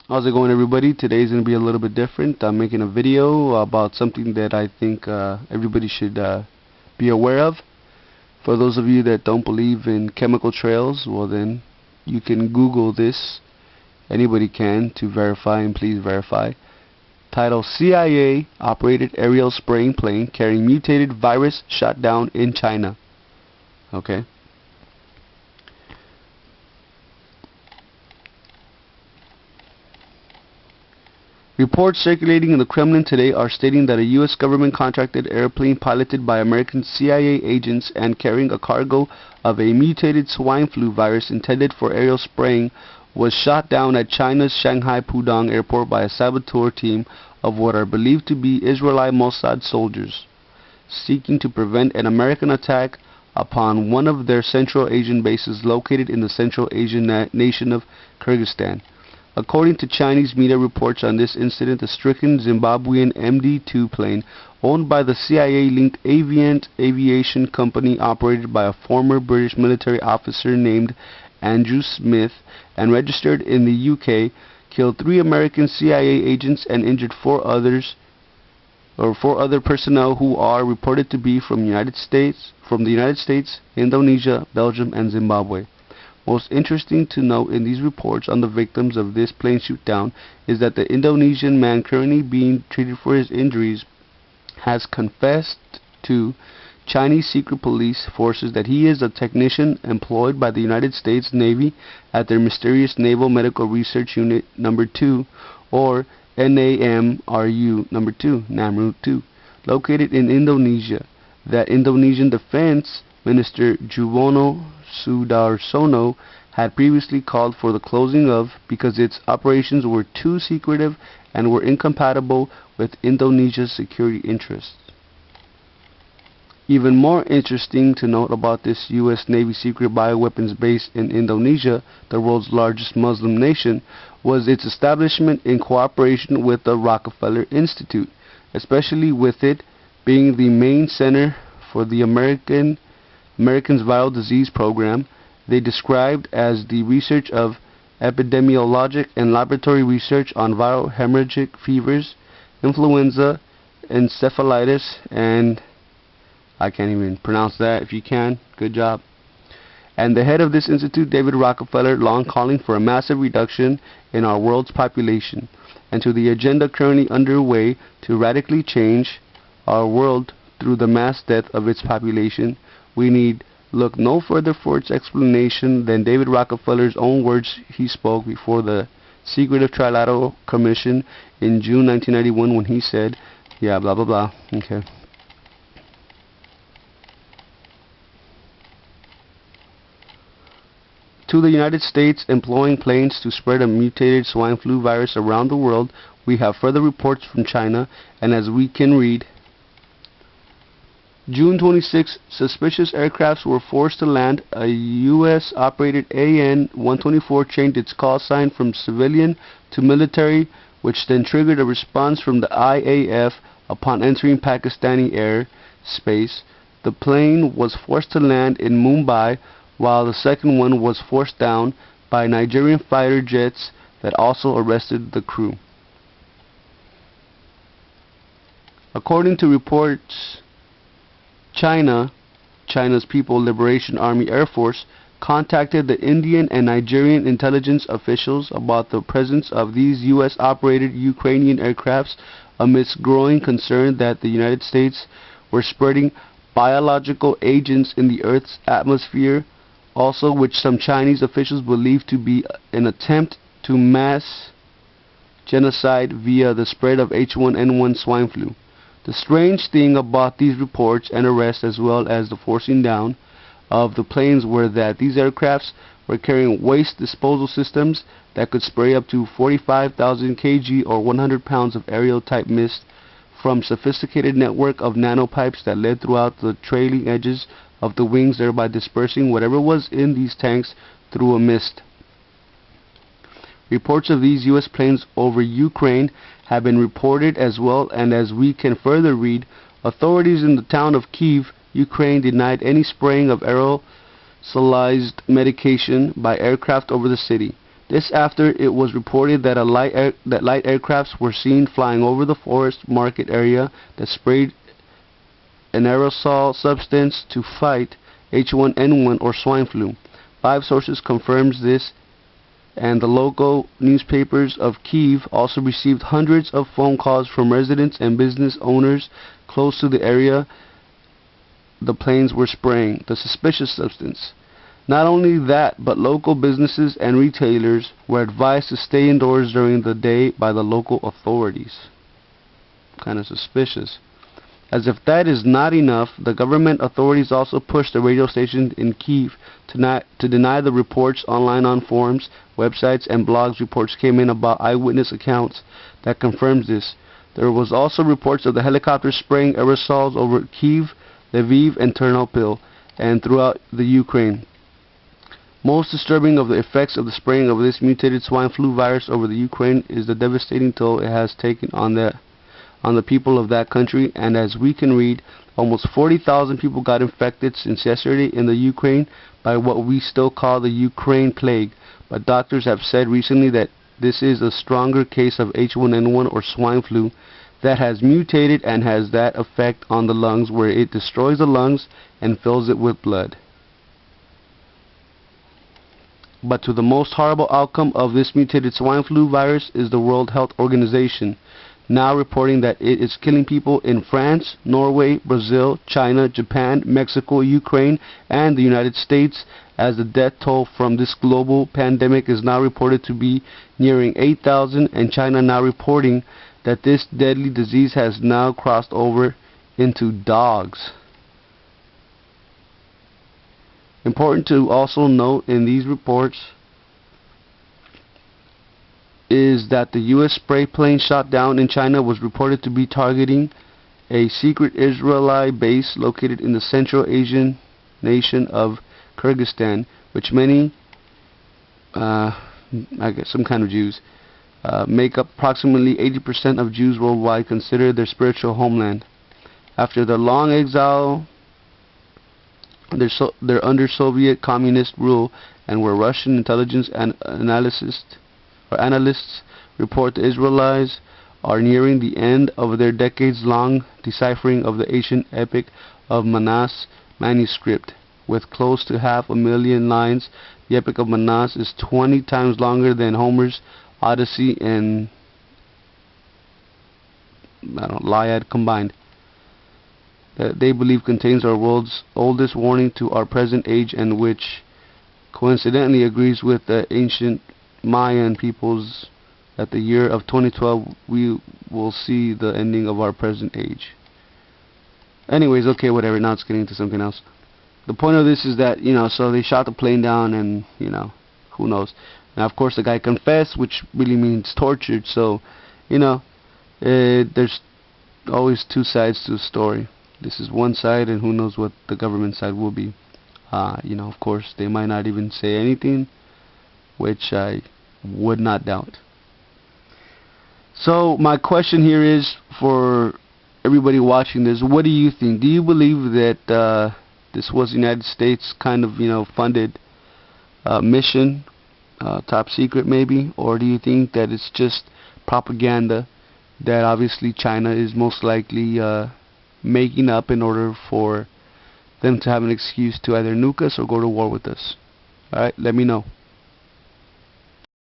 How's it going, everybody? Today's going to be a little bit different. I'm making a video about something that I think everybody should be aware of. For those of you that don't believe in chemical trails, well then you can Google this. Anybody can, to verify, and please verify. Title: CIA operated aerial spraying plane carrying mutated virus shot down in China. Okay. Reports circulating in the Kremlin today are stating that a U.S. government-contracted airplane piloted by American CIA agents and carrying a cargo of a mutated swine flu virus intended for aerial spraying was shot down at China's Shanghai Pudong airport by a saboteur team of what are believed to be Israeli Mossad soldiers, seeking to prevent an American attack upon one of their Central Asian bases located in the Central Asian nation of Kyrgyzstan. According to Chinese media reports on this incident, the stricken Zimbabwean MD-2 plane, owned by the CIA-linked Aviant Aviation Company operated by a former British military officer named Andrew Smith and registered in the UK, killed 3 American CIA agents and injured 4 other personnel who are reported to be from the United States, Indonesia, Belgium, and Zimbabwe. Most interesting to note in these reports on the victims of this plane shoot-down is that the Indonesian man currently being treated for his injuries has confessed to Chinese secret police forces that he is a technician employed by the United States Navy at their mysterious Naval Medical Research Unit No. 2, or NAMRU No. 2, NAMRU 2, located in Indonesia. That Indonesian Defense Minister Juwono Sudarsono had previously called for the closing of because its operations were too secretive and were incompatible with Indonesia's security interests. Even more interesting to note about this U.S. Navy secret bioweapons base in Indonesia, the world's largest Muslim nation, was its establishment in cooperation with the Rockefeller Institute, especially with it being the main center for the Americans' viral disease program. They described as the research of epidemiologic and laboratory research on viral hemorrhagic fevers, influenza, encephalitis, and I can't even pronounce that. If you can, good job. And the head of this institute, David Rockefeller, long calling for a massive reduction in our world's population, and to the agenda currently underway to radically change our world through the mass death of its population. We need look no further for its explanation than David Rockefeller's own words he spoke before the secretive Trilateral Commission in June 1991 when he said, yeah, blah blah blah. Okay. To the United States employing planes to spread a mutated swine flu virus around the world, we have further reports from China, and as we can read, June 26, suspicious aircrafts were forced to land. A U.S.-operated AN-124 changed its call sign from civilian to military, which then triggered a response from the IAF upon entering Pakistani airspace. The plane was forced to land in Mumbai, while the second one was forced down by Nigerian fighter jets that also arrested the crew. According to reports, China's People's Liberation Army Air Force contacted the Indian and Nigerian intelligence officials about the presence of these U.S.-operated Ukrainian aircrafts amidst growing concern that the United States were spreading biological agents in the Earth's atmosphere, also which some Chinese officials believe to be an attempt to mass genocide via the spread of H1N1 swine flu. The strange thing about these reports and arrests, as well as the forcing down of the planes, were that these aircrafts were carrying waste disposal systems that could spray up to 45,000 kg or 100 pounds of aerial type mist from sophisticated network of nanopipes that led throughout the trailing edges of the wings, thereby dispersing whatever was in these tanks through a mist. Reports of these U.S. planes over Ukraine have been reported as well, and as we can further read, authorities in the town of Kyiv, Ukraine, denied any spraying of aerosolized medication by aircraft over the city. This after it was reported that light aircrafts were seen flying over the forest market area that sprayed an aerosol substance to fight H1N1 or swine flu. 5 sources confirms this, and the local newspapers of Kyiv also received hundreds of phone calls from residents and business owners close to the area the planes were spraying the suspicious substance. Not only that, but local businesses and retailers were advised to stay indoors during the day by the local authorities. Kind of suspicious. As if that is not enough, the government authorities also pushed the radio station in Kyiv to deny the reports. Online on forums, websites, and blogs, reports came in about eyewitness accounts that confirms this. There was also reports of the helicopter spraying aerosols over Kyiv, Lviv, and Ternopil, and throughout the Ukraine. Most disturbing of the effects of the spraying of this mutated swine flu virus over the Ukraine is the devastating toll it has taken on the people of that country, and as we can read, almost 40,000 people got infected since yesterday in the Ukraine by what we still call the Ukraine plague. But doctors have said recently that this is a stronger case of H1N1 or swine flu that has mutated and has that effect on the lungs, where it destroys the lungs and fills it with blood. But to the most horrible outcome of this mutated swine flu virus is the World Health Organization now reporting that it is killing people in France, Norway, Brazil, China, Japan, Mexico, Ukraine, and the United States, as the death toll from this global pandemic is now reported to be nearing 8,000, and China now reporting that this deadly disease has now crossed over into dogs. Important to also note in these reports is that the U.S. spray plane shot down in China was reported to be targeting a secret Israeli base located in the Central Asian nation of Kyrgyzstan, which many, I guess some kind of Jews, make up. Approximately 80% of Jews worldwide consider their spiritual homeland. After their long exile, they're under Soviet communist rule, and where Russian intelligence and analysts report the Israelis are nearing the end of their decades-long deciphering of the ancient epic of Manas manuscript. With close to 500,000 lines, the Epic of Manas is 20 times longer than Homer's Odyssey and Iliad combined. That they believe contains our world's oldest warning to our present age, and which coincidentally agrees with the ancient Mayan peoples that the year of 2012 we will see the ending of our present age. Anyways, okay, whatever, now it's getting into something else. The point of this is that, so they shot the plane down, and, who knows. Now, of course, the guy confessed, which really means tortured, so, there's always two sides to a story. This is one side, and who knows what the government side will be. Of course, they might not even say anything, which I would not doubt. So my question here is for everybody watching this: what do you think? Do you believe that this was the United States kind of funded mission, top secret maybe, or do you think that it's just propaganda that obviously China is most likely making up in order for them to have an excuse to either nuke us or go to war with us? Alright, let me know.